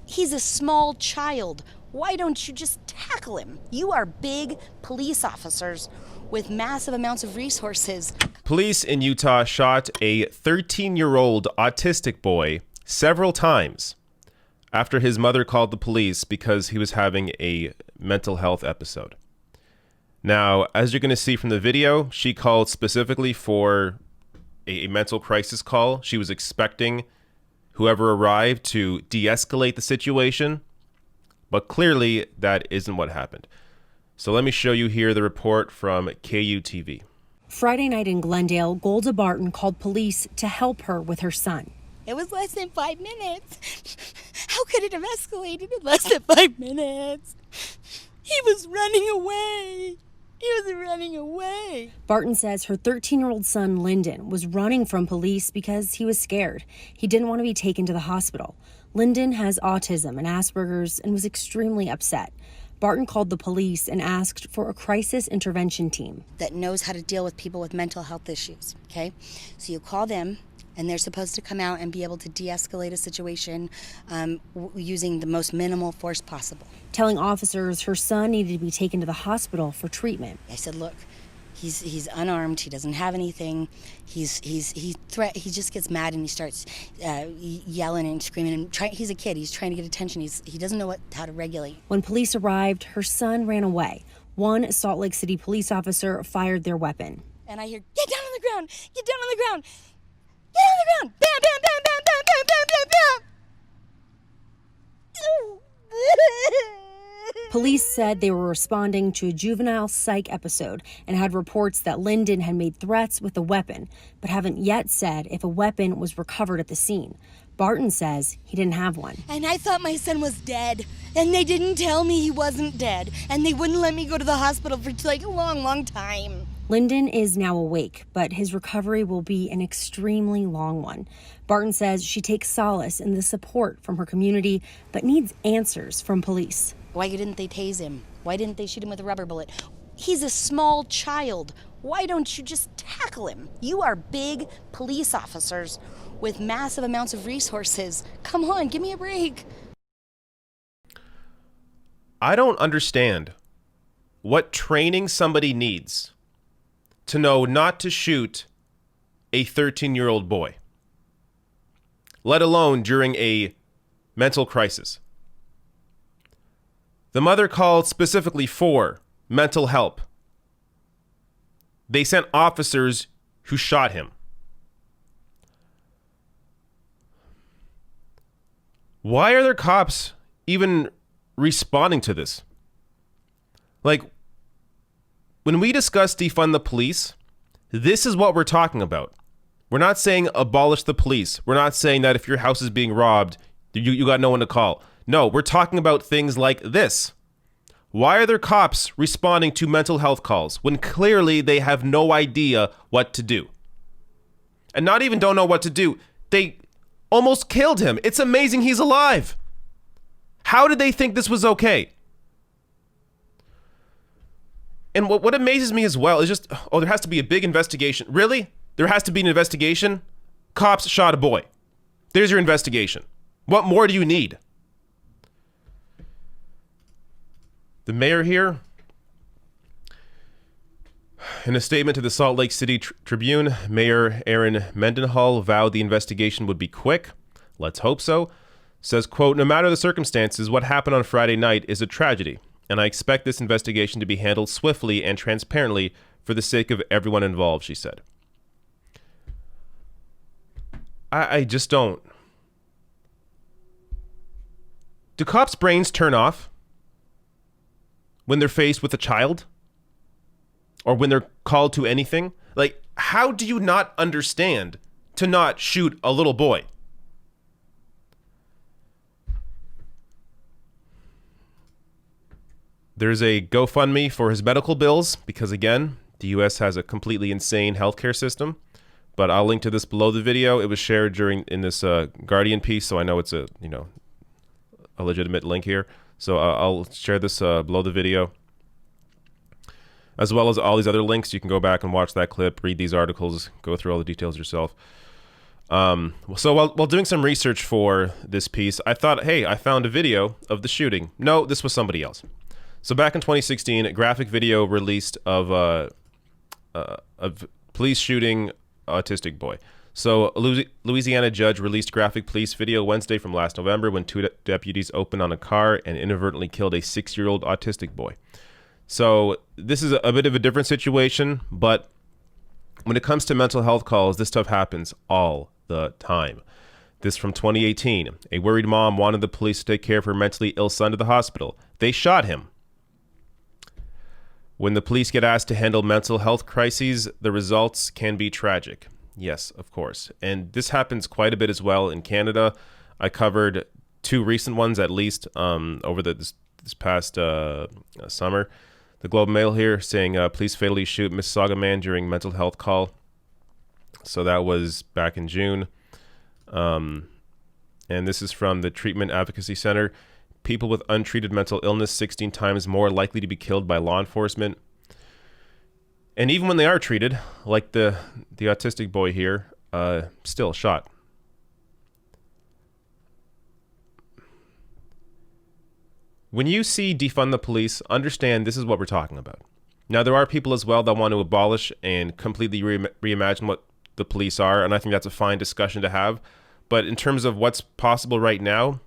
He's a small child. Why don't you just tackle him? You are big police officers with massive amounts of resources. Police in Utah shot a 13-year-old autistic boy several times after his mother called the police because he was having a mental health episode. Now, as you're going to see from the video, she called specifically for a mental crisis call. She was expecting whoever arrived to de-escalate the situation, but clearly that isn't what happened. So let me show you here the report from KUTV. Friday night in Glendale, Golda Barton called police to help her with her son. It was less than 5 minutes. How could it have escalated in less than 5 minutes? He was running away. He was running away. Barton says her 13-year-old son, Lyndon, was running from police because he was scared. He didn't want to be taken to the hospital. Lyndon has autism and Asperger's and was extremely upset. Barton called the police and asked for a crisis intervention team that knows how to deal with people with mental health issues, okay? So you call them, and they're supposed to come out and be able to de-escalate a situation using the most minimal force possible. Telling officers her son needed to be taken to the hospital for treatment. I said, look, he's unarmed, he doesn't have anything, he just gets mad and he starts yelling and screaming, and he's a kid, he's trying to get attention, he doesn't know how to regulate. When police arrived, her son ran away. One Salt Lake City police officer fired their weapon. And I hear, get down on the ground, get down on the ground, get on the ground, bam, bam, bam, bam, bam, bam, bam, bam, bam. Police said they were responding to a juvenile psych episode and had reports that Lyndon had made threats with a weapon, but haven't yet said if a weapon was recovered at the scene. Barton says he didn't have one. And I thought my son was dead, and they didn't tell me he wasn't dead, and they wouldn't let me go to the hospital for like a long, long time. Lyndon is now awake, but his recovery will be an extremely long one. Barton says she takes solace in the support from her community, but needs answers from police. Why didn't they tase him? Why didn't they shoot him with a rubber bullet? He's a small child. Why don't you just tackle him? You are big police officers with massive amounts of resources. Come on, give me a break. I don't understand what training somebody needs to know not to shoot a 13-year-old boy, let alone during a mental crisis. The mother called specifically for mental help. They sent officers who shot him. Why are there cops even responding to this? Like, when we discuss defund the police, this is what we're talking about. We're not saying abolish the police. We're not saying that if your house is being robbed, you got no one to call. No, we're talking about things like this. Why are there cops responding to mental health calls when clearly they have no idea what to do? And not even don't know what to do. They almost killed him. It's amazing he's alive. How did they think this was okay? And what amazes me as well is just, there has to be a big investigation. Really? There has to be an investigation? Cops shot a boy. There's your investigation. What more do you need? The mayor here, in a statement to the Salt Lake City Tribune, Mayor Aaron Mendenhall vowed the investigation would be quick. Let's hope so. Says, quote, no matter the circumstances, what happened on Friday night is a tragedy, and I expect this investigation to be handled swiftly and transparently for the sake of everyone involved, she said. I just don't. Do cops' brains turn off when they're faced with a child? Or when they're called to anything? Like, how do you not understand to not shoot a little boy? There's a GoFundMe for his medical bills because, again, the U.S. has a completely insane healthcare system. But I'll link to this below the video. It was shared in this Guardian piece, so I know it's a legitimate link here. So I'll share this below the video, as well as all these other links. You can go back and watch that clip, read these articles, go through all the details yourself. So while doing some research for this piece, I thought, hey, I found a video of the shooting. No, this was somebody else. So back in 2016, a graphic video released of police shooting autistic boy. So a Louisiana judge released graphic police video Wednesday from last November when two deputies opened on a car and inadvertently killed a 6-year-old autistic boy. So this is a bit of a different situation, but when it comes to mental health calls, this stuff happens all the time. This from 2018. A worried mom wanted the police to take care of her mentally ill son to the hospital. They shot him. When the police get asked to handle mental health crises, the results can be tragic. Yes, of course. And this happens quite a bit as well in Canada. I covered 2 recent ones at least over this past summer. The Globe and Mail here saying police fatally shoot Mississauga man during mental health call. So that was back in June. And this is from the Treatment Advocacy Center. People with untreated mental illness 16 times more likely to be killed by law enforcement. And even when they are treated, like the autistic boy here, still shot. When you see defund the police, understand this is what we're talking about. Now, there are people as well that want to abolish and completely reimagine what the police are, and I think that's a fine discussion to have. But in terms of what's possible right now,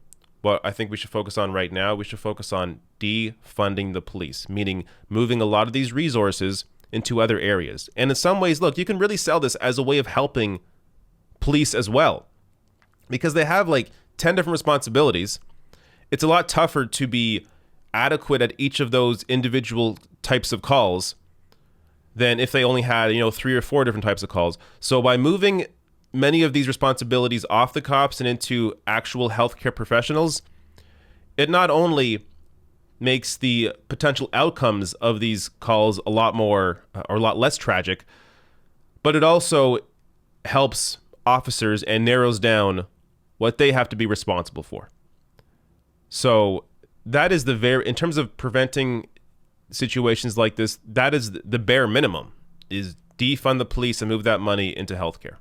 what I think we should focus on right now, we should focus on defunding the police, meaning moving a lot of these resources into other areas. And in some ways, look, you can really sell this as a way of helping police as well, because they have like 10 different responsibilities. It's a lot tougher to be adequate at each of those individual types of calls than if they only had, 3 or 4 different types of calls. So by moving many of these responsibilities off the cops and into actual healthcare professionals, it not only makes the potential outcomes of these calls a lot more or a lot less tragic, but it also helps officers and narrows down what they have to be responsible for. So that is in terms of preventing situations like this, that is the bare minimum, is defund the police and move that money into healthcare.